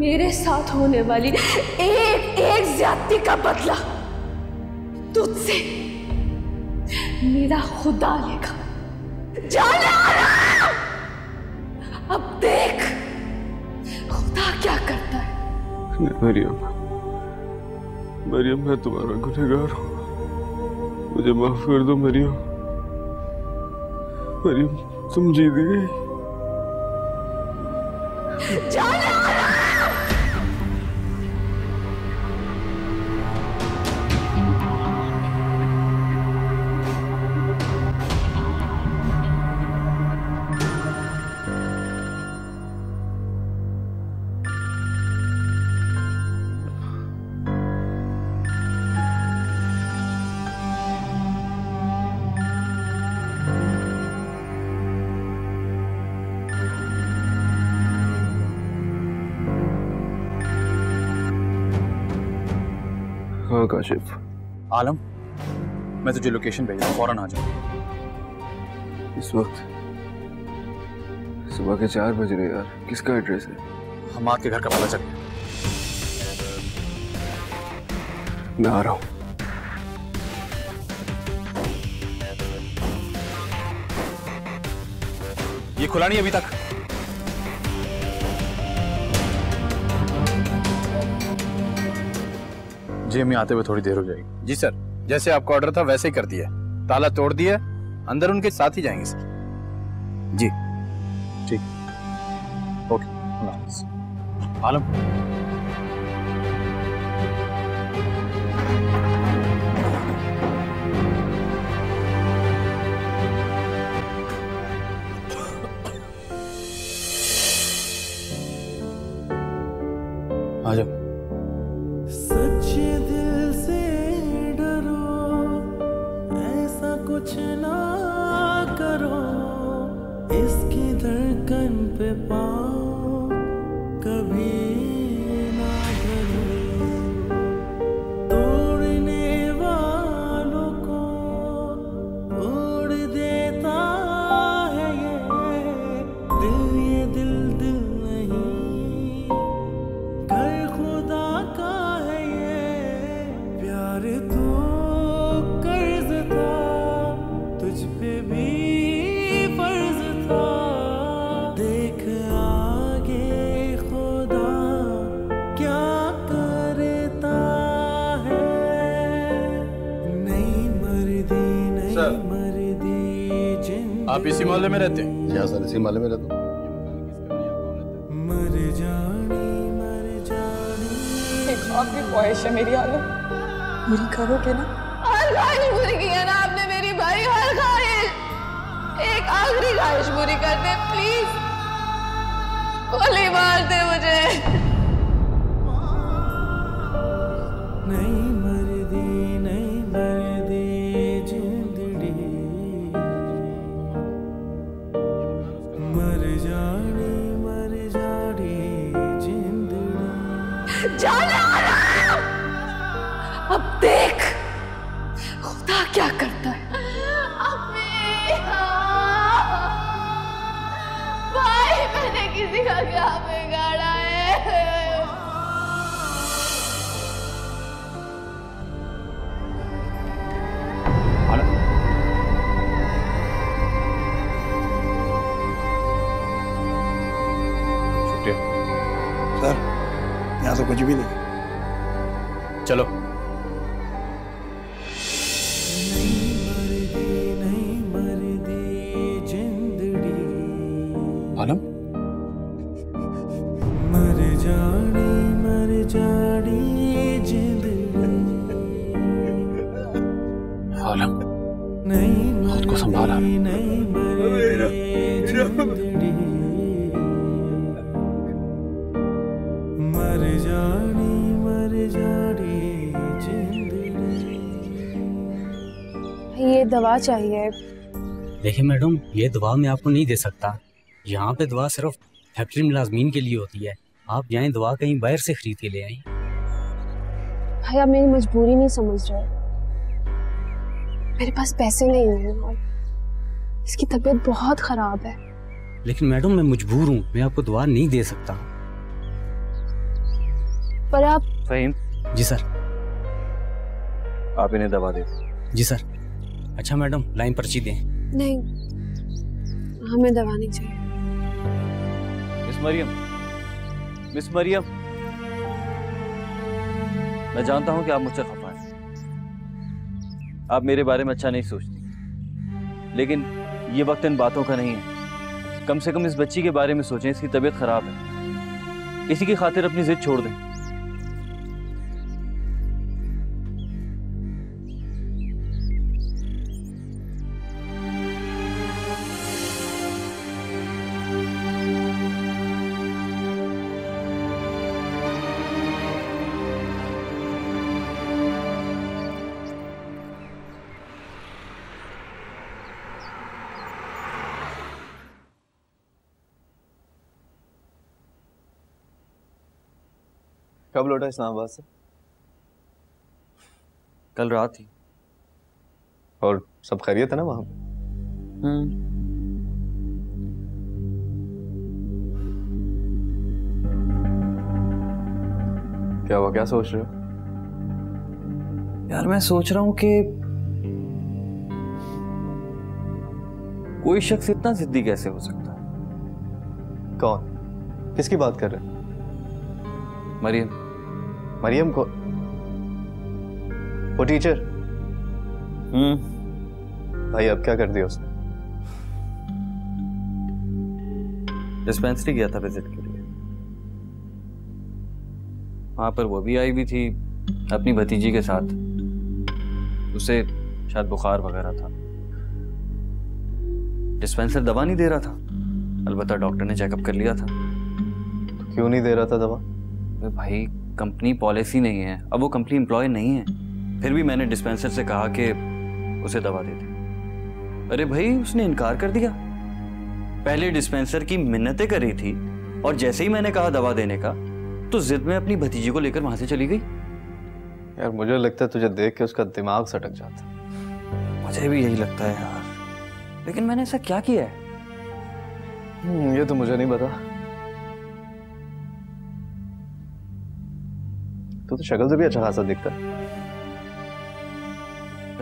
मेरे साथ होने वाली एक एक ज्यादती का बदला तुझसे मेरा खुदा लेगा। जाने वाला, अब देख खुदा क्या करता है। मरियम, मरियम मैं तुम्हारा गुनहगार हूँ, मुझे माफ कर दो मरियम। मरियम तुम जीत गई। जाने वाला। हाँ काशिफ। आलम, मैं तुझे लोकेशन भेज रहा हूँ, फौरन आ जा। इस वक्त सुबह के 4 बज रहे यार, किसका एड्रेस है? हमाद के घर का पता चल गया। मैं आ रहा हूँ। ये खुला नहीं अभी तक। जी हमें आते हुए थोड़ी देर हो जाएगी। जी सर, जैसे आपका ऑर्डर था वैसे ही कर दिया, ताला तोड़ दिया, अंदर उनके साथ ही जाएंगे सर। जी ठीक, ओके। आलम, आ जाओ। सच्चे दिल से डरो, ऐसा कुछ ना करो, इसकी धड़कन पे पाओ कभी ना डरो। तोड़ने वालों को तोड़ देता है ये दिल नहीं, घर खुदा का है ये प्यार। तो कर्ज था, तुझ पे भी फर्ज था, देख आगे खुदा क्या करता है। नहीं मर्दी नहीं मर्दी जिंदगी। आप इसी मोहल्ले में रहते हैं? यहाँ सर इसी मोहल्ले में रहता हूँ। मर जानी मर जानी। एक आखिरी ख्वाहिश है मेरी आलम, पूरी करोगे ना? हर ख्वाहिश पूरी की है ना आपने मेरी भाई, हर ख्वाहिश। एक आखिरी ख्वाहिश पूरी कर दे प्लीज, गोली मार दे मुझे। नहीं मर्दी जिंदड़ी, मर जानी जिंदड़ी। जाने वाला, अब देख खुदा क्या करता है। भाई मैंने किसी का क्या बिगाड़ा है? सर यहाँ से कुछ भी नहीं। चलो। नहीं मर्दी जिंदड़ी, आलम, मर जानी जिंदड़ी। आलम नहीं खुद को संभाला। नहीं मर्दी जिंदड़ी, मर जानी जिंदड़ी। ये दवा चाहिए। देखिए मैडम, ये दवा मैं आपको नहीं दे सकता। यहाँ पे दवा सिर्फ फैक्ट्री मुलाजमीन के लिए होती है। आप यहाँ दवा कहीं बाहर से खरीद के ले आई। भाई आप मेरी मजबूरी नहीं समझ रहे, मेरे पास पैसे नहीं है और इसकी तबीयत बहुत खराब है। लेकिन मैडम मैं मजबूर हूँ, मैं आपको दवा नहीं दे सकता। पर आप फहीम, जी सर। आप इन्हें दवा दे। जी सर। अच्छा मैडम, लाइन पर्ची दें। नहीं, हमें दवा नहीं चाहिए। मिस मरियम, मैं जानता हूं कि आप मुझसे खफा हैं, आप मेरे बारे में अच्छा नहीं सोचती, लेकिन ये वक्त इन बातों का नहीं है। कम से कम इस बच्ची के बारे में सोचें, इसकी तबीयत खराब है, इसी की खातिर अपनी जिद छोड़ दें। कब लौटा इस्लामाबाद से? कल रात ही। और सब खैरियत है ना वहां पे? क्या हुआ, क्या सोच रहे हो? यार मैं सोच रहा हूं कि कोई शख्स इतना जिद्दी कैसे हो सकता है। कौन, किसकी बात कर रहे हैं? मरियम को? वो टीचर? भाई अब क्या कर दिया उसने? डिस्पेंसरी गया था विजिट के लिए, वहां पर वो भी आई हुई थी अपनी भतीजी के साथ। उसे शायद बुखार वगैरह था। डिस्पेंसर दवा नहीं दे रहा था, अलबत्ता डॉक्टर ने चेकअप कर लिया था। तो क्यों नहीं दे रहा था दवा? भाई कंपनी पॉलिसी नहीं है, अब वो कंपनी एम्प्लॉय नहीं है। फिर भी मैंने डिस्पेंसर से कहा कि उसे दवा दे दे। अरे भाई उसने इनकार कर दिया। पहले डिस्पेंसर की मिन्नतें कर रही थी और जैसे ही मैंने कहा दवा देने का तो जिद में अपनी भतीजी को लेकर वहां से चली गई। यार मुझे लगता है तुझे देख के उसका दिमाग सटक जाता। मुझे भी यही लगता है यार, लेकिन मैंने ऐसा क्या किया है? ये तो मुझे नहीं पता। तो शक्ल से भी अच्छा खासा दिखता है।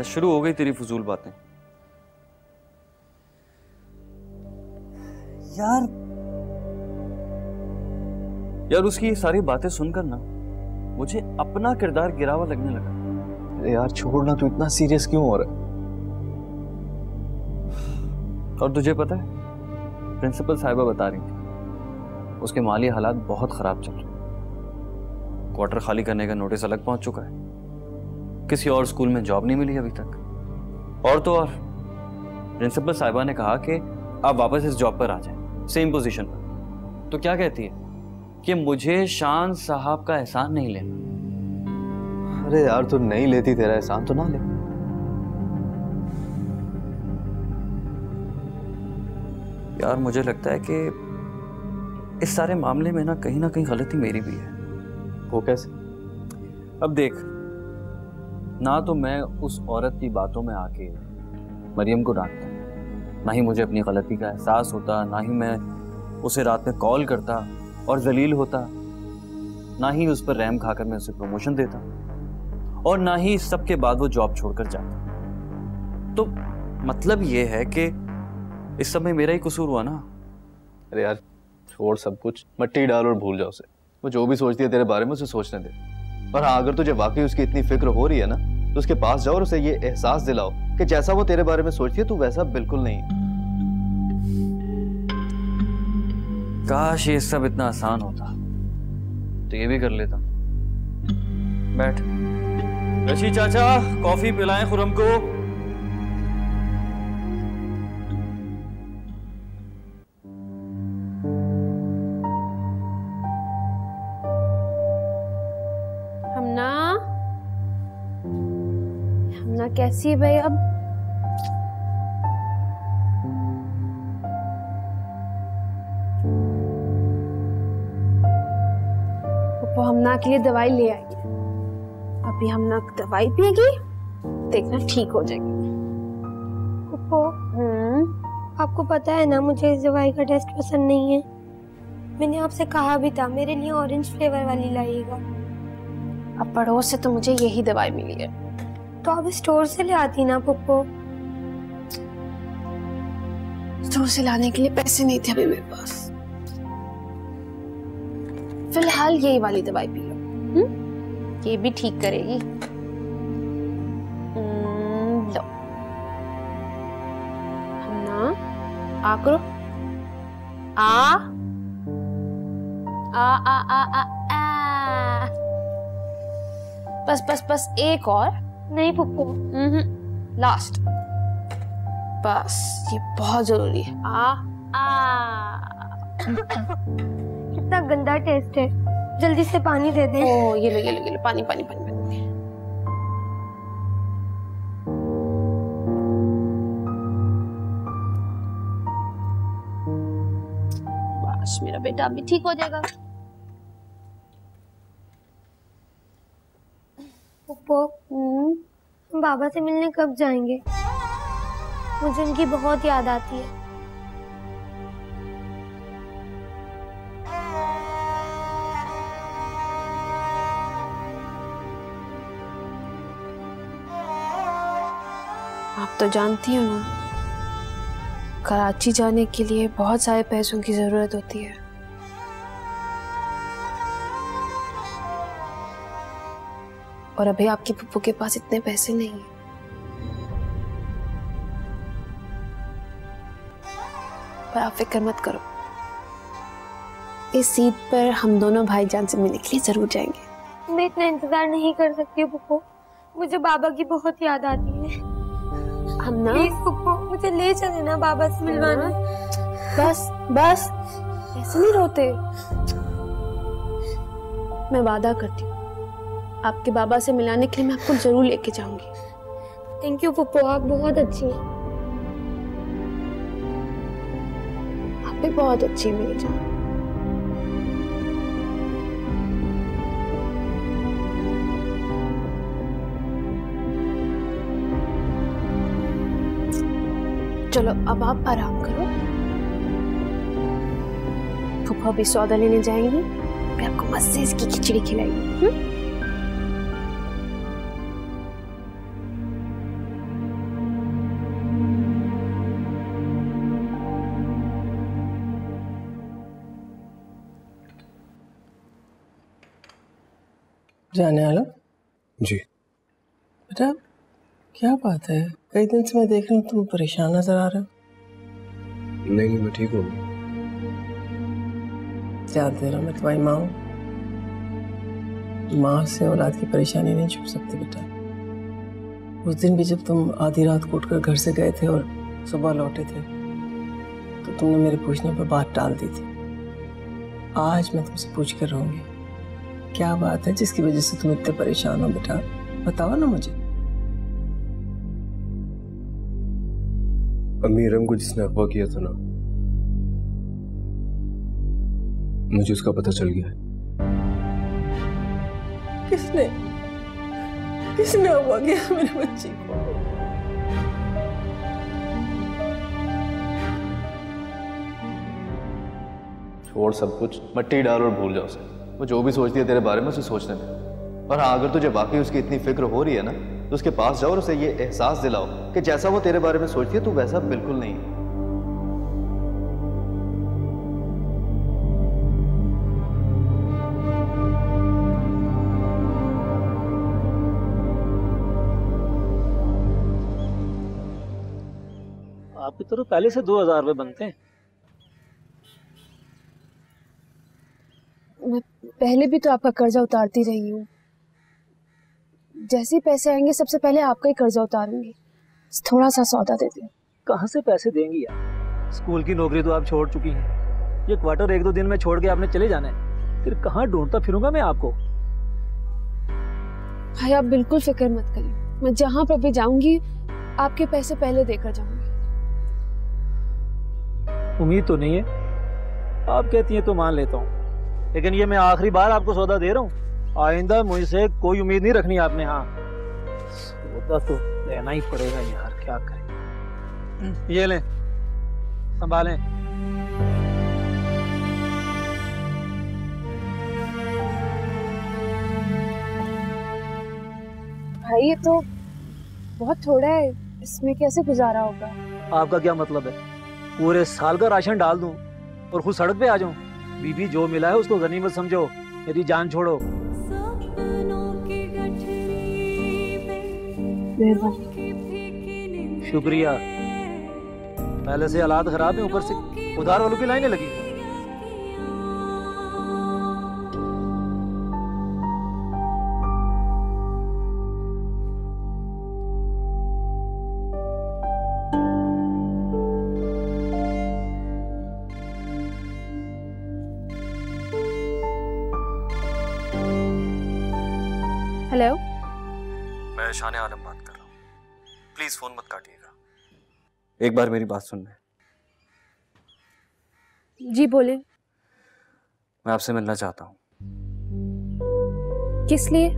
शुरू हो गई तेरी फजूल बातें। यार उसकी ये सारी बातें सुनकर ना मुझे अपना किरदार गिरा हुआ लगने लगा। अरे यार छोड़ना, तू इतना सीरियस क्यों हो रहा है? और तुझे पता है, प्रिंसिपल साहिबा बता रही थी उसके माली हालात बहुत खराब चल रहे हैं। क्वार्टर खाली करने का नोटिस अलग पहुंच चुका है, किसी और स्कूल में जॉब नहीं मिली अभी तक। और तो और प्रिंसिपल साहिबा ने कहा कि आप वापस इस जॉब पर आ जाएं, सेम पोजीशन पर। तो क्या कहती है कि मुझे शान साहब का एहसान नहीं लेना। अरे यार तू नहीं लेती, तेरा एहसान तो ना ले। यार मुझे लगता है कि इस सारे मामले में ना कहीं गलती मेरी भी है। वो कैसे? अब देख, ना तो मैं उस औरत की बातों में आके मरियम को डांटता, ना ही मुझे अपनी गलती का एहसास होता, ना ही मैं उसे रात में कॉल करता और जलील होता, ना ही उस पर रैम खाकर मैं उसे प्रमोशन देता, और ना ही इस सब के बाद वो जॉब छोड़कर जाता। तो मतलब ये है कि इस सब में मेरा ही कसूर हुआ ना। अरे यार छोड़ सब कुछ, मट्टी डाल और भूल जाओ उसे। वो जो भी सोचती है तेरे बारे में उसे सोचने दे। और हाँ, अगर तुझे वाकई उसकी इतनी फिक्र हो रही है ना तो उसके पास जाओ और उसे ये एहसास दिलाओ कि जैसा वो तेरे बारे में सोचती है तू वैसा बिल्कुल नहीं है। काश ये सब इतना आसान होता तो ये भी कर लेता। बैठ। रशी चाचा, कॉफी पिलाएं खुरम को। हमना कैसी है भाई अब? वो हमना के लिए दवाई ले आई है। अभी हमना दवाई पिएगी, देखना ठीक हो जाएगी। पप्पो, आपको पता है ना मुझे इस दवाई का टेस्ट पसंद नहीं है। मैंने आपसे कहा भी था मेरे लिए ऑरेंज फ्लेवर वाली लाइएगा। अब पड़ोस से तो मुझे यही दवाई मिली है। तो आप स्टोर से ले आती ना पुप्पो। स्टोर से लाने के लिए पैसे नहीं थे अभी मेरे पास। फिलहाल यही वाली दवाई पी लो। ये भी ठीक करेगी। लो ना, आ करो। आ आ आ आ आ आ। बस बस बस, एक और। नहीं पुप्पो। लास्ट। बस ये बहुत जरूरी है। आ आ। कितना गंदा टेस्ट है, जल्दी से पानी दे दे। ओ ये लो ये लो ये लो, पानी पानी पानी पानी। बस मेरा बेटा अभी ठीक हो जाएगा। पुप्पो, हम बाबा से मिलने कब जाएंगे? मुझे उनकी बहुत याद आती है। आप तो जानती हो ना, कराची जाने के लिए बहुत सारे पैसों की जरूरत होती है। और अभी आपकी पप्पू के पास इतने पैसे नहीं हैं। पर आप फिक्र मत करो, इस सीट पर हम दोनों भाईजान से मिलने के लिए जरूर जाएंगे। मैं इतना इंतजार नहीं कर सकती हूँ पुप्पो, मुझे बाबा की बहुत याद आती है। हम ना, प्लीज पुप्पो, मुझे ले चले ना बाबा से मिलवाने। बस बस, ऐसे नहीं रोते। मैं वादा करती हूँ, आपके बाबा से मिलाने के लिए मैं आपको जरूर लेके जाऊंगी। थैंक यू पुप्पो, आप बहुत अच्छी हैं। आप भी बहुत अच्छी है मेरी जान। चलो अब आप आराम करो, फूफा भी सौदा लेने जाएंगी, फिर आपको मस्त से इसकी खिचड़ी खिलाएंगी। जाने वाला जी। बेटा क्या बात है, कई दिन से मैं देख रही हूँ तुम परेशान नजर आ रहे हो। नहीं मैं ठीक हूँ। याद दे रहा, मैं तुम्हारी माँ हूँ। माँ से औलाद की परेशानी नहीं छुप सकती बेटा। उस दिन भी जब तुम आधी रात को उठकर घर से गए थे और सुबह लौटे थे, तो तुमने मेरे पूछने पर बात टाल दी थी। आज मैं तुमसे पूछ कर रहूंगी, क्या बात है जिसकी वजह से तुम इतने परेशान हो बेटा, बताओ ना मुझे। अम्मी रंग को जिसने अगवा किया था ना, मुझे उसका पता चल गया है। किसने किसने अगवा किया मेरे बच्ची को? छोड़ सब कुछ, मट्टी डाल और भूल जाओ उसे। वो जो भी सोचती है तेरे बारे में उसे सोचने दे। और हाँ, अगर तुझे वाकई उसकी इतनी फिक्र हो रही है ना, तो उसके पास जाओ और उसे ये एहसास दिलाओ कि जैसा वो तेरे बारे में सोचती है तू वैसा बिल्कुल नहीं है। आपकी तो पहले से 2000 रुपए बनते हैं। मैं पहले भी तो आपका कर्जा उतारती रही हूँ। जैसे ही पैसे आएंगे सबसे पहले आपका ही कर्जा उतारूंगी। थोड़ा सा सौदा दे दे। कहाँ से पैसे देंगी यार? स्कूल की नौकरी तो आप छोड़ चुकी हैं। ये क्वार्टर 1-2 दिन में छोड़ के आपने चले जाना है, फिर कहाँ ढूंढता फिरूंगा मैं आपको। भाई आप बिल्कुल फिक्र मत करिए, मैं जहाँ पर भी जाऊंगी आपके पैसे पहले देकर जाऊंगी। उम्मीद तो नहीं है, आप कहती हैं तो मान लेता हूँ, लेकिन ये मैं आखिरी बार आपको सौदा दे रहा हूँ। आइंदा मुझसे कोई उम्मीद नहीं रखनी आपने। हाँ, सौदा तो देना ही पड़ेगा यार, क्या करें। ये लें, संभालें। भाई ये तो बहुत थोड़ा है, इसमें कैसे गुजारा होगा? आपका क्या मतलब है? पूरे साल का राशन डाल दूं और खुद सड़क पे आ जाऊं? बीबी जो मिला है उसको गनीमत समझो, मेरी जान छोड़ो। शुक्रिया। पहले से हालात खराब है, ऊपर से उधार वालों की लाइनें लगी। हेलो, मैं शान आलम बात कर रहा हूँ। प्लीज फोन मत काटिएगा, एक बार मेरी बात सुन लें। जी बोले। मैं आपसे मिलना चाहता हूँ। किस लिए?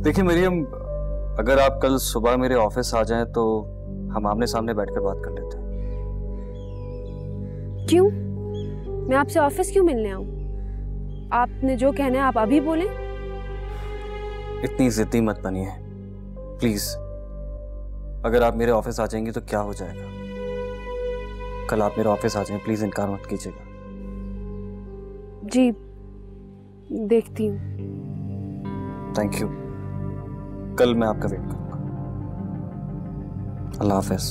देखिए मरियम, अगर आप कल सुबह मेरे ऑफिस आ जाएं तो हम आमने सामने बैठकर बात कर लेते हैं। क्यों? मैं आपसे ऑफिस क्यों मिलने आऊं? आपने जो कहना है आप अभी बोलें। इतनी जिद्दी मत बनिए प्लीज। अगर आप मेरे ऑफिस आ जाएंगी तो क्या हो जाएगा? कल आप मेरे ऑफिस आ जाएं, प्लीज इनकार मत कीजिएगा। जी देखती हूँ। Thank you. कल मैं आपका वेट करूंगा। अल्लाह हाफिज।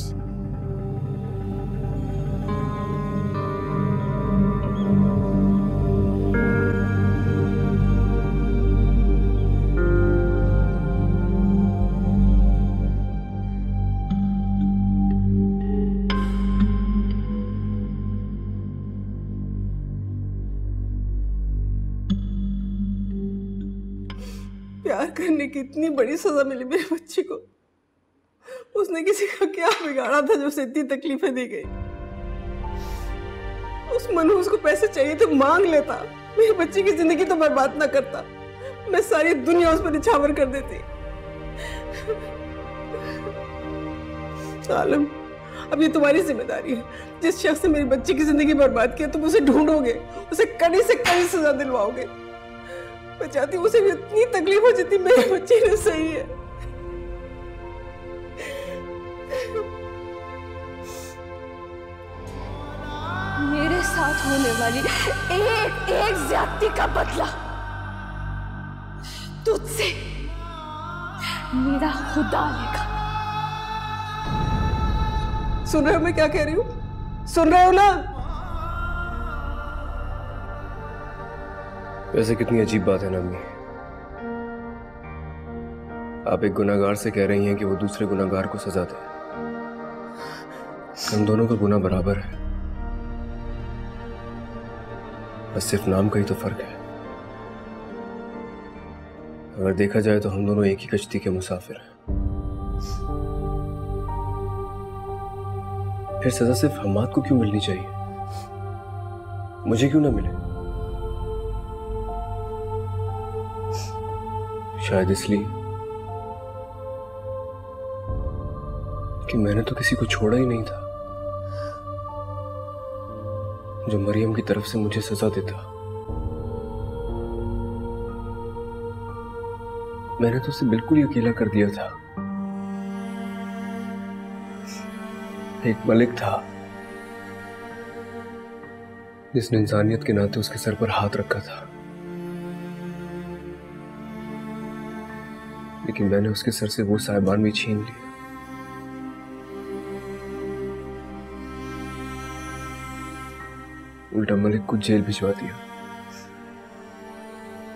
प्यार करने की इतनी बड़ी सजा मिली मेरे बच्चे को। उसने किसी का क्या बिगाड़ा था जो उसे इतनी तकलीफें दी गई? उस मनहूस को पैसे चाहिए तो मांग लेता, मेरे बच्चे की जिंदगी तो बर्बाद ना करता। मैं सारी दुनिया उस पर निछावर कर देती। आलम, अब ये तुम्हारी जिम्मेदारी है। जिस शख्स ने मेरी बच्ची की जिंदगी बर्बाद की तुम उसे ढूंढोगे, उसे कड़ी से कड़ी सजा दिलवाओगे। मैं चाहती हूँ उसे भी इतनी तकलीफ हो जितनी मेरे बच्चे ने सही है। मेरे साथ होने वाली एक एक ज्यादती का बदला तुझसे मेरा खुदा लेगा। सुन रहे हो मैं क्या कह रही हूँ? सुन रहे हो ना? वैसे कितनी अजीब बात है ना अम्मी। आप एक गुनाहगार से कह रही हैं कि वो दूसरे गुनाहगार को सजा दे। हम दोनों का गुनाह बराबर है, बस सिर्फ नाम का ही तो फर्क है। अगर देखा जाए तो हम दोनों एक ही कश्ती के मुसाफिर हैं। फिर सजा सिर्फ हम्माद को क्यों मिलनी चाहिए? मुझे क्यों ना मिले? शायद इसलिए कि मैंने तो किसी को छोड़ा ही नहीं था जो मरियम की तरफ से मुझे सजा देता। मैंने तो उसे बिल्कुल ही अकेला कर दिया था। एक मलिक था जिसने इंसानियत के नाते उसके सर पर हाथ रखा था, लेकिन मैंने उसके सर से वो साहिबान भी छीन लिया। उल्टा मलिक को जेल भिजवा दिया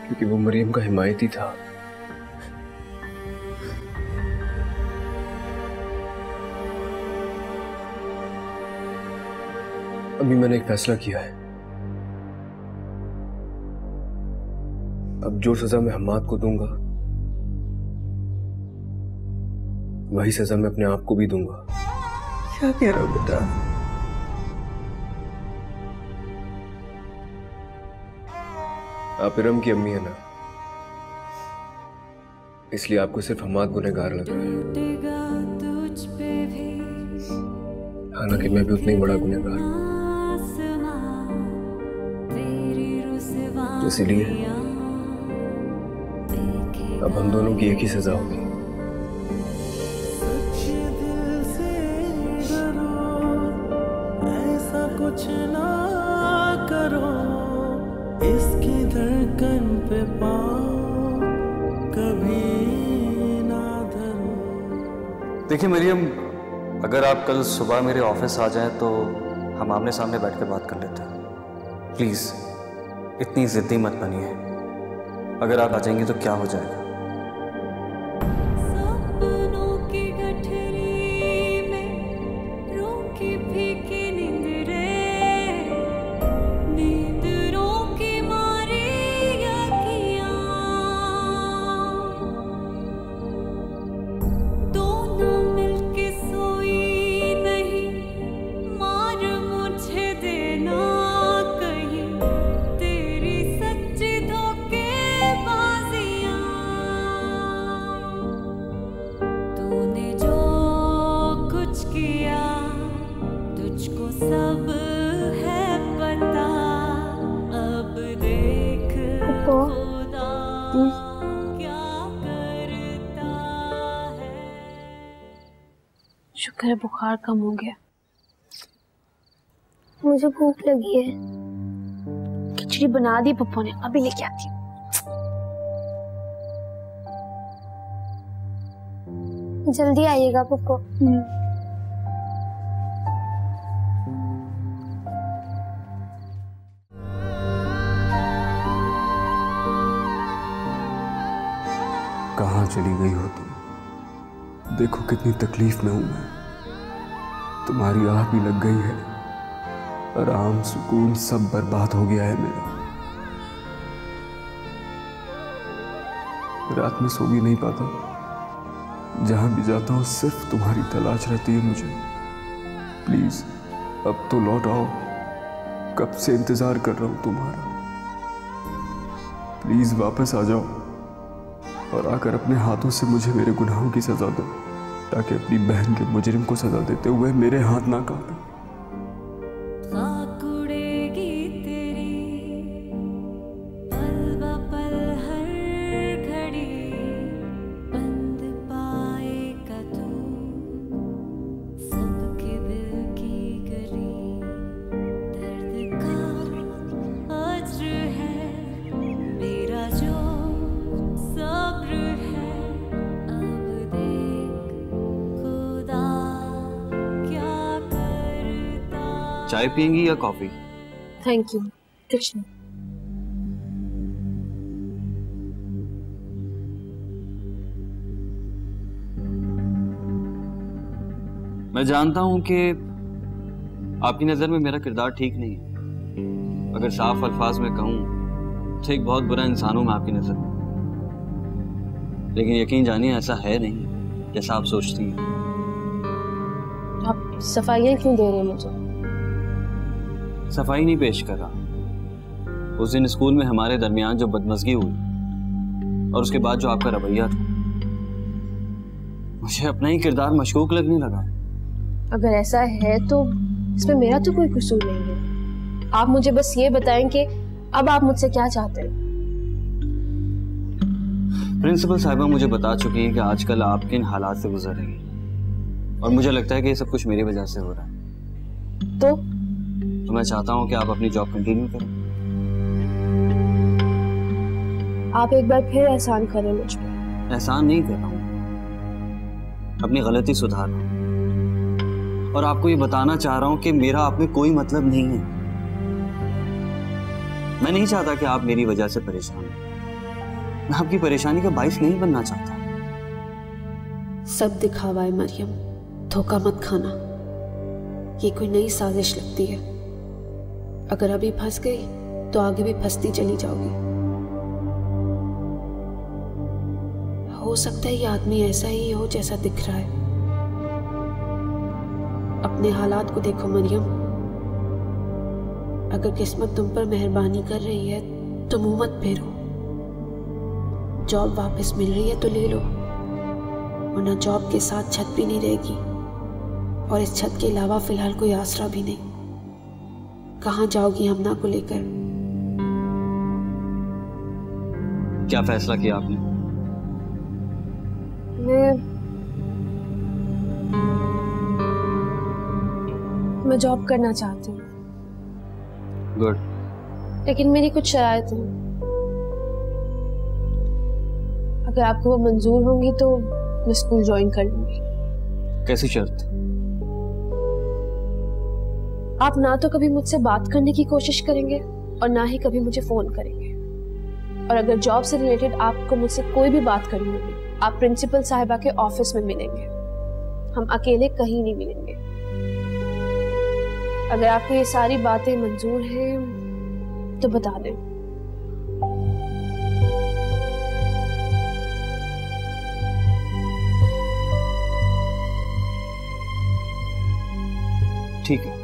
क्योंकि वो मरियम का हिमायती था। अभी मैंने एक फैसला किया है। अब जो सजा मैं हम्माद को दूंगा वही सजा मैं अपने आप को भी दूंगा। क्या कह रहे हो बेटा? आप इरम की अम्मी है ना, इसलिए आपको सिर्फ हम्माद गुनहगार लग रहा है, हालांकि मैं भी उतना ही बड़ा गुनहगार हूं। इसीलिए अब हम दोनों की एक ही सजा होगी। ऐसा कुछ ना करो, इसकी धड़कन पे पाँव कभी ना धरो। देखिए मरियम, अगर आप कल सुबह मेरे ऑफिस आ जाएं तो हम आमने सामने बैठ कर बात कर लेते हैं। प्लीज़ इतनी ज़िद्दी मत बनिए। अगर आप आ जाएंगे तो क्या हो जाएगा? शुक्र है बुखार कम हो गया। मुझे भूख लगी है। खिचड़ी बना दी पप्पू ने, अभी लेके आती हूँ। जल्दी आइएगा पप्पू। कहाँ चली गई हो तुम? देखो कितनी तकलीफ में हूं मैं। तुम्हारी आह भी लग गई है, आराम सुकून सब बर्बाद हो गया है मेरा। रात में सो भी नहीं पाता, जहां भी जाता हूं सिर्फ तुम्हारी तलाश रहती है मुझे। प्लीज अब तो लौट आओ, कब से इंतजार कर रहा हूं तुम्हारा। प्लीज वापस आ जाओ और आकर अपने हाथों से मुझे मेरे गुनाहों की सजा दो, ताकि अपनी बहन के मुजरिम को सजा देते हुए मेरे हाथ ना कांपे। चाय पियेंगी या कॉफी? Thank you. कुछ नहीं। मैं जानता हूं कि आपकी नजर में मेरा किरदार ठीक नहीं है। अगर साफ अल्फाज में कहूं तो एक बहुत बुरा इंसान हूं मैं आपकी नजर में। लेकिन यकीन जानिए ऐसा है नहीं जैसा आप सोचती हैं। आप सफाइयाँ क्यों दे रहे हैं मुझे? सफाई नहीं पेश कर रहा। उस दिन स्कूल में हमारे दरमियान जो बदमज़गी हुई और उसके बाद जो आपका रवैया था, मुझे अपना ही किरदार मशकूक लगने लगा। अगर ऐसा है तो इसमें मेरा तो कोई कसूर नहीं है। आप मुझे बस ये बताएं कि अब आप मुझसे क्या चाहते हैं। प्रिंसिपल साहिबा मुझे बता चुकी हैं कि आजकल आप किन हालात से गुजर रही हैं, और मुझे लगता है कि ये सब कुछ मेरी वजह से हो रहा है। तो मैं चाहता हूं कि आप अपनी जॉब कंटिन्यू करें। आप एक बार फिर एहसान करें मुझ पर। एहसान नहीं कर रहा हूं, अपनी गलती सुधार रहा हूं और आपको ये बताना चाह रहा हूं कि मेरा आप में कोई मतलब नहीं है। मैं नहीं चाहता कि आप मेरी वजह से परेशान हो। मैं आपकी परेशानी का बाइस नहीं बनना चाहता। सब दिखावा है मरियम, धोखा मत खाना। ये कोई नई साजिश लगती है। अगर अभी फंस गई तो आगे भी फंसती चली जाओगी। हो सकता है ये आदमी ऐसा ही हो जैसा दिख रहा है। अपने हालात को देखो मरियम। अगर किस्मत तुम पर मेहरबानी कर रही है तो मुंह मत फेरो। जॉब वापस मिल रही है तो ले लो, वरना जॉब के साथ छत भी नहीं रहेगी, और इस छत के अलावा फिलहाल कोई आसरा भी नहीं। कहाँ जाओगी हमना को लेकर? क्या फैसला किया आपने? मैं जॉब करना चाहती हूँ। गुड। लेकिन मेरी कुछ शरारतें हैं। अगर आपको वो मंजूर होंगी तो मैं स्कूल ज्वाइन कर लूंगी। कैसी शर्त? आप ना तो कभी मुझसे बात करने की कोशिश करेंगे और ना ही कभी मुझे फोन करेंगे। और अगर जॉब से रिलेटेड आपको मुझसे कोई भी बात करनी होगी, आप प्रिंसिपल साहिबा के ऑफिस में मिलेंगे। हम अकेले कहीं नहीं मिलेंगे। अगर आपको ये सारी बातें मंजूर हैं तो बता दें। ठीक है,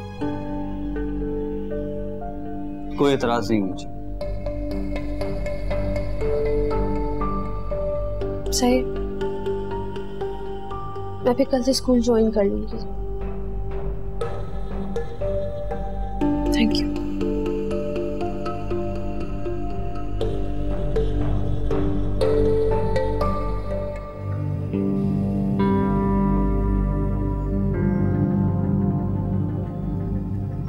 कोई एतराज नहीं मुझे। सही, मैं फिर कल से स्कूल ज्वाइन कर लूंगी। Thank you.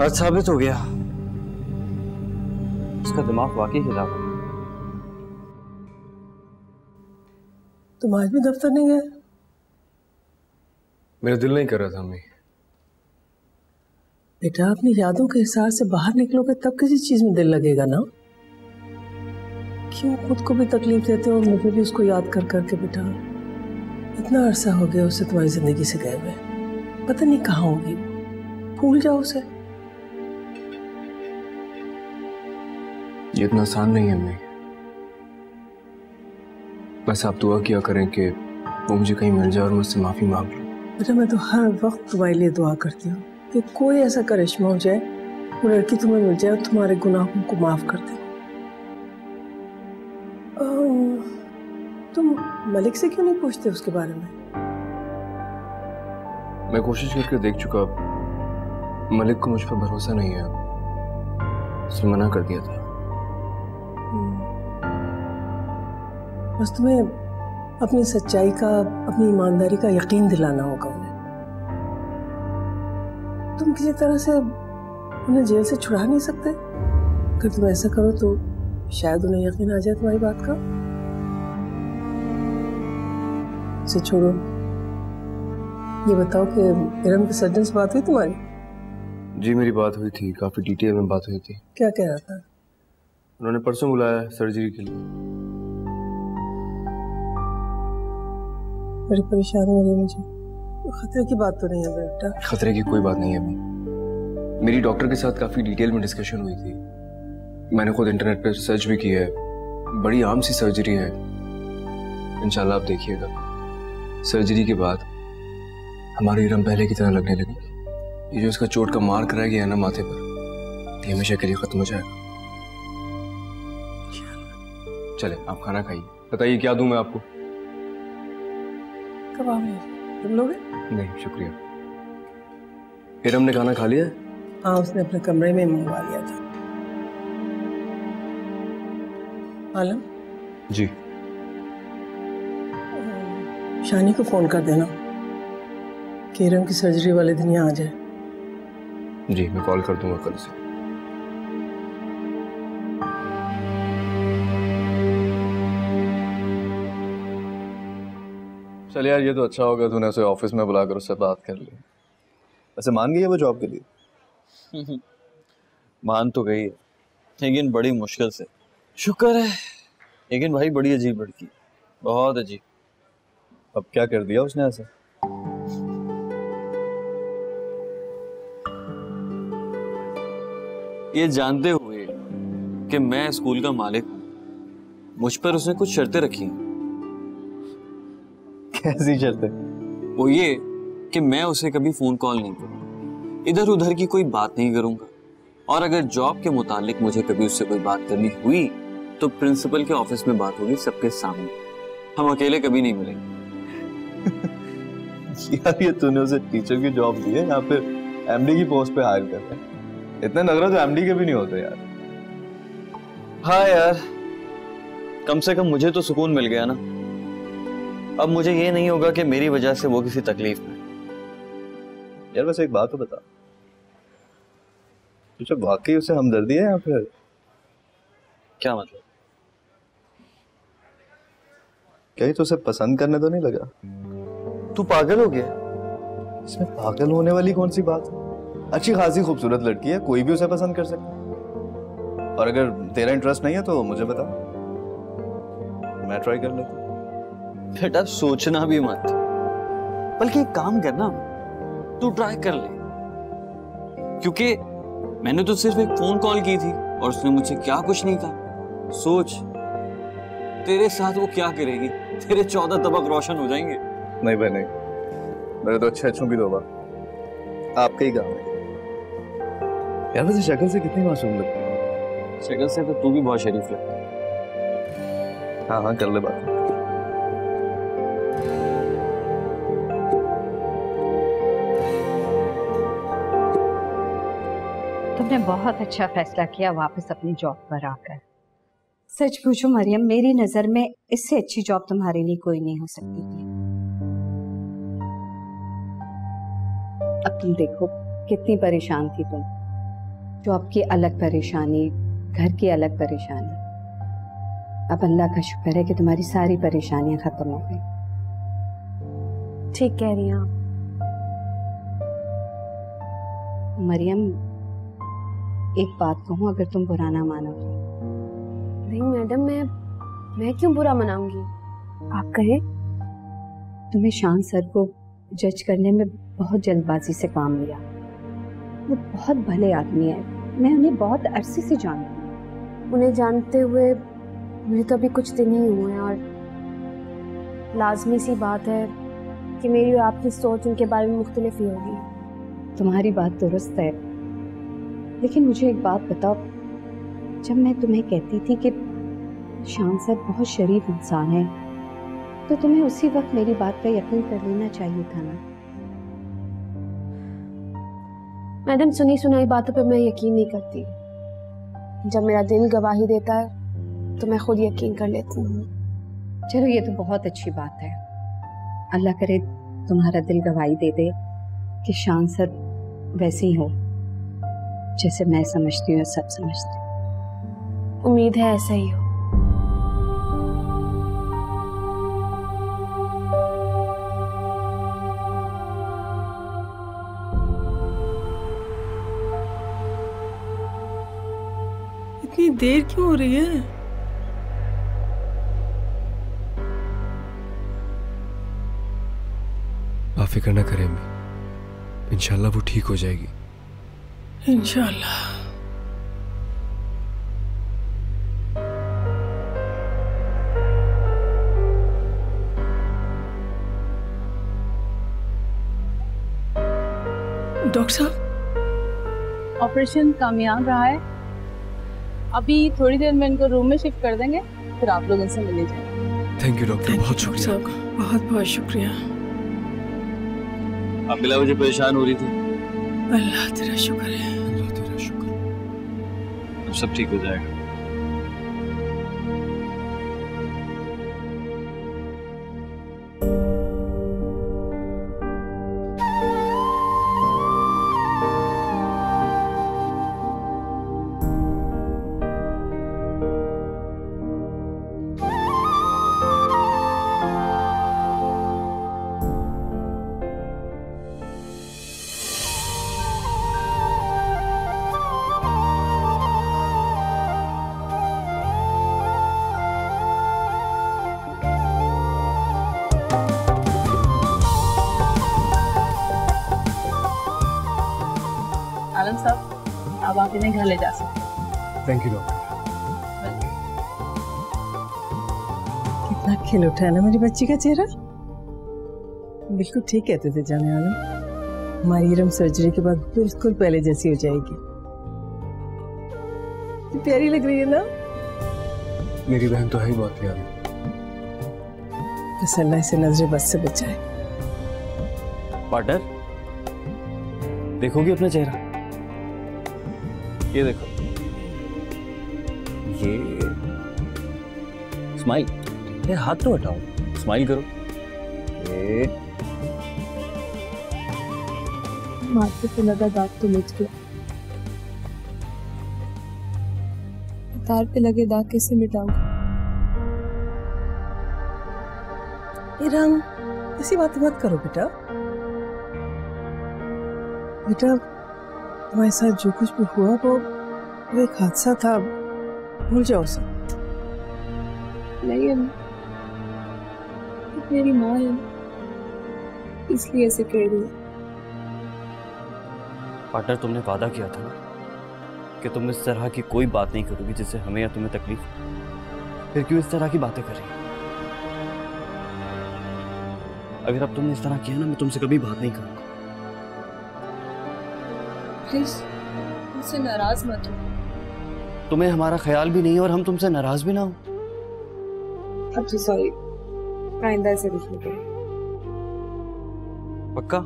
आज साबित हो गया उसका दिमाग वाकई हिला हुआ। तुम आज भी दफ्तर नहीं गए? मेरा दिल नहीं कर रहा था अम्मी। बेटा, अपनी यादों के हिसाब से बाहर निकलोगे तब किसी चीज में दिल लगेगा ना। क्यों खुद को भी तकलीफ देते हो और मुझे भी उसको याद कर करके? बेटा, इतना अरसा हो गया उससे तुम्हारी जिंदगी से गए हुए, पता नहीं कहाँ होगी। भूल जाओ उसे। ये इतना आसान नहीं है अम्मी। बस आप दुआ किया करें कि वो मुझे कहीं मिल जाए और मुझसे माफी मांग लो। बेटा, मैं तो हर वक्त तुम्हारे लिए दुआ करती हूँ कि कोई ऐसा करिश्मा हो जाए, वो लड़की तुम्हें मिल जाए और तुम्हारे गुनाहों को माफ कर दे। तुम मलिक से क्यों नहीं पूछते उसके बारे में? मैं कोशिश करके देख चुका, मलिक को मुझ पर भरोसा नहीं है, उसने मना कर दिया था। बस तुम्हें अपनी सच्चाई का, अपनी ईमानदारी का यकीन दिलाना होगा उन्हें। तुम किसी तरह से उन्हें जेल से छुड़ा नहीं सकते? अगर तुम ऐसा करो तो शायद उन्हें यकीन आ जाए तुम्हारी बात का। इसे छोड़ो, ये बताओ कि इरम के सर्जन से बात हुई तुम्हारी? जी मेरी बात हुई थी, काफी डिटेल में बात हुई थी। क्या कह रहा था? उन्होंने परसों बुलाया सर्जरी के लिए। बड़ी परेशानी हो रही मुझे। खतरे की बात तो नहीं है बेटा? खतरे की कोई बात नहीं है अम्मी। मेरी डॉक्टर के साथ काफी डिटेल में डिस्कशन हुई थी। मैंने खुद इंटरनेट पे सर्च भी की है। बड़ी आम सी सर्जरी है। इंशाल्लाह आप देखिएगा, सर्जरी के बाद हमारी इरम पहले की तरह लगने लगी। ये जो इसका चोट का मार्क रह गया है ना माथे पर, ये हमेशा के लिए खत्म हो जाएगा। चले आप खाना खाइए। बताइए क्या दूं मैं आपको? कबाब तुम लोगे? नहीं शुक्रिया। इरम ने खाना खा लिया? हाँ, उसने अपने कमरे में मंगवा लिया था। आलम जी। शानी को फोन कर देना कि इरम की सर्जरी वाले दिन यहाँ आ जाए। जी मैं कॉल कर दूंगा कल से। चल यार, ये तो अच्छा होगा तूने उसे ऑफिस में बुलाकर उससे बात कर ली। वैसे मान गई है वो जॉब के लिए? मान तो गई है, लेकिन बड़ी मुश्किल से। शुक्र है। लेकिन भाई बड़ी अजीब लड़की, बहुत अजीब। अब क्या कर दिया उसने ऐसा? ये जानते हुए कि मैं स्कूल का मालिक हूं, मुझ पर उसने कुछ शर्तें रखी हैं। कैसी शर्तें? वो ये कि मैं उसे कभी फोन कॉल नहीं करूंगा, इधर उधर की कोई बात नहीं करूंगा, और अगर जॉब के मुतालिक मुझे कभी उससे कोई बात करनी हुई तो प्रिंसिपल के ऑफिस में बात होगी सबके सामने। हम अकेले कभी नहीं मिलेंगे। यार ये तूने उसे टीचर की जॉब दी है या फिर एमडी की पोस्ट पे हायर कर रहा है? इतने नखरे तो एमडी के भी नहीं होते यार। हाँ यार, कम से कम मुझे तो सुकून मिल गया ना। अब मुझे ये नहीं होगा कि मेरी वजह से वो किसी तकलीफ में। यार वैसे एक बात तो बता, तुझे वाकई उससे हमदर्दी है या फिर क्या मतलब? कहीं तो उसे पसंद करने तो नहीं लगा? तू पागल हो गया? इसमें पागल होने वाली कौन सी बात है? अच्छी खासी खूबसूरत लड़की है, कोई भी उसे पसंद कर सकता है। और अगर तेरा इंटरेस्ट नहीं है तो मुझे बता, मैं ट्राई कर लेता हूं। बेटा सोचना भी मत, बल्कि एक काम करना, तू ट्राई कर ले, क्योंकि मैंने तो सिर्फ एक फोन कॉल की थी और उसने मुझसे क्या कुछ नहीं कहा। सोच तेरे साथ वो क्या करेगी, तेरे 14 तबक रोशन हो जाएंगे। नहीं भाई नहीं, मेरे तो अच्छों की दुआ, आपका ही काम है। यार वैसे शक्ल से कितनी मासूम लगती है। शक्ल से तो तू भी बहुत शरीफ लगता है। हाँ हाँ कर ले बात। तुमने बहुत अच्छा फैसला किया वापस अपनी जॉब पर आकर। सच पूछो मरियम, मेरी नजर में इससे अच्छी जॉब तुम्हारे लिए कोई नहीं हो सकती थी। अब तुम देखो कितनी परेशान थी तुम, जॉब की अलग परेशानी, घर की अलग परेशानी। अब अल्लाह का शुक्र है कि तुम्हारी सारी परेशानियां खत्म हो गई। ठीक कह रही हैं आप। मरियम एक बात कहूँ, अगर तुम बुरा ना मानो तो। नहीं मैडम, मैं क्यों बुरा मनाऊंगी, आप कहें। तुम्हें शान सर को जज करने में बहुत जल्दबाजी से काम लिया। वो बहुत भले आदमी है, मैं उन्हें बहुत अरसे से जानती हूँ। उन्हें जानते हुए मुझे तो अभी कुछ दिन ही हुए हैं, और लाजमी सी बात है कि मेरी और आपकी सोच उनके बारे में मुख्तलिफ ही होगी। तुम्हारी बात दुरुस्त है, लेकिन मुझे एक बात बताओ, जब मैं तुम्हें कहती थी कि शान सर बहुत शरीफ इंसान है, तो तुम्हें उसी वक्त मेरी बात का यकीन कर लेना चाहिए था ना। मैडम सुनी सुनाई बातों पे मैं यकीन नहीं करती, जब मेरा दिल गवाही देता है तो मैं खुद यकीन कर लेती हूँ। चलो ये तो बहुत अच्छी बात है, अल्लाह करे तुम्हारा दिल गवाही दे दे कि शान सर वैसे ही हो जैसे मैं समझती हूँ, सब समझती हूँ। उम्मीद है ऐसा ही हो। इतनी देर क्यों हो रही है? आप फिक्र ना करें अम्मी, इंशाल्लाह वो ठीक हो जाएगी। इंशाल्लाह। डॉक्टर साहब, ऑपरेशन कामयाब रहा है। अभी थोड़ी देर में इनको रूम में शिफ्ट कर देंगे, फिर आप लोग इनसे मिले जाएंगे। थैंक यू डॉक्टर, बहुत शुक्रिया आपका, बहुत बहुत शुक्रिया। आप बिला मुझे परेशान हो रही थी। अल्लाह तेरा शुक्र है। अल्लाह तेरा शुक्र। अब सब ठीक हो जाएगा। आलम साहब, अब आप इन्हें घर ले जा सकते हैं। Thank you doctor. कितना खिल उठा है ना मेरी बच्ची का चेहरा। बिल्कुल ठीक कहते थे जाने आलम, हमारी इरम सर्जरी के बाद बिल्कुल पहले जैसी हो जाएगी। प्यारी लग रही है ना। मेरी बहन तो है ही बहुत प्यारी। बस अल्लाह इसे नजरे बद से बचाए। पार्टनर, देखोगे अपना चेहरा? ये देखो, ये स्माइल। ये हाथ तो हटाओ, स्माइल करो। ये माथे पे लगा दाग तो मिट गया, तार पे लगे दाग कैसे मिटाऊंगा? ईरान, ऐसी बात मत करो बेटा। बेटा, तुम्हारे साथ जो कुछ भी हुआ वो एक हादसा था, भूल जाओ उसे। नहीं अम्मी, मेरी माँ है इसलिए ऐसे कह रही है। पार्टनर, तुमने वादा किया था ना कि तुम इस तरह की कोई बात नहीं करोगी जिससे हमें या तुम्हें तकलीफ हो। फिर क्यों इस तरह की बातें कर रही हो? अगर अब तुमने इस तरह किया ना, मैं तुमसे कभी बात नहीं करूंगा। प्लीज मुझसे नाराज मत हो। तुम्हें हमारा ख्याल भी नहीं और हम तुमसे नाराज भी ना हो। अब तो सॉरी, आइंदा ऐसे कुछ नहीं करें। पक्का?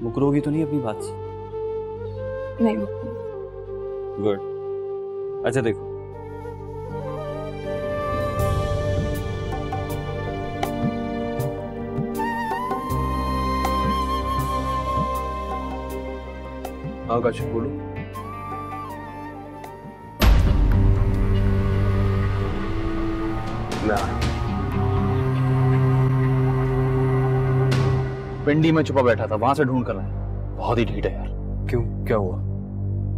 मुकरोगी तो नहीं अपनी बात से? नहीं। गुड। अच्छा देखो, आकाश बोलो। पिंडी में छुपा बैठा था, वहां से ढूंढ कर आया। बहुत ही ढीठ है यार। क्यों, क्या हुआ?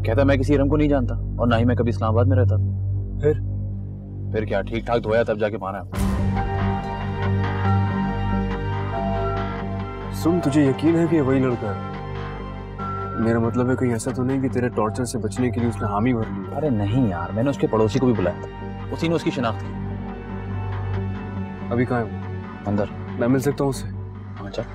कहता मैं किसी इरम को नहीं जानता और ना ही मैं कभी इस्लामाबाद में रहता था। फिर क्या, ठीक ठाक धोया तब जाके माना। सुन, तुझे यकीन है कि ये वही लड़का है? मेरा मतलब है कहीं ऐसा तो नहीं कि तेरे टॉर्चर से बचने के लिए उसने हामी भर ली? अरे नहीं यार, मैंने उसके पड़ोसी को भी बुलाया था, उसी ने उसकी शिनाख्त की। अभी कहाँ है वो? अंदर। मैं मिल सकता हूँ उससे? हाँ चल।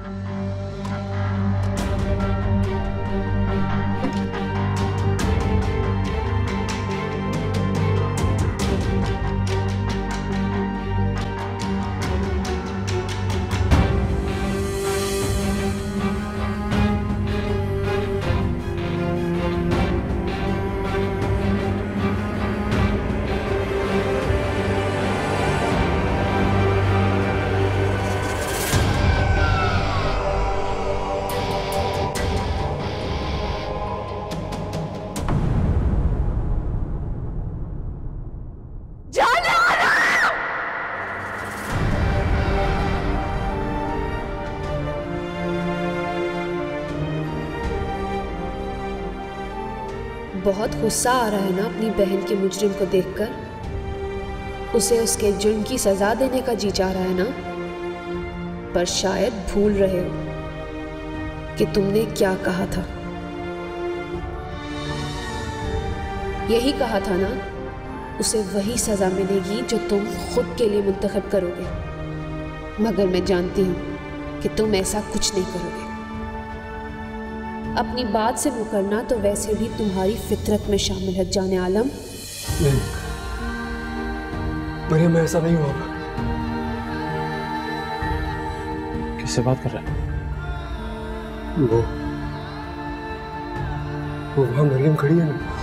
बहुत गुस्सा आ रहा है ना अपनी बहन के मुजरिम को देखकर? उसे उसके जुर्म की सजा देने का जी चाह रहा है ना? पर शायद भूल रहे हो कि तुमने क्या कहा था। यही कहा था ना, उसे वही सजा मिलेगी जो तुम खुद के लिए मुंतखब करोगे। मगर मैं जानती हूं कि तुम ऐसा कुछ नहीं करोगे। अपनी बात से मुकरना तो वैसे भी तुम्हारी फितरत में शामिल है जाने आलम। नहीं मरियम, ऐसा नहीं होगा। किससे बात कर रहा है? वो वहां मरियम खड़ी है ना।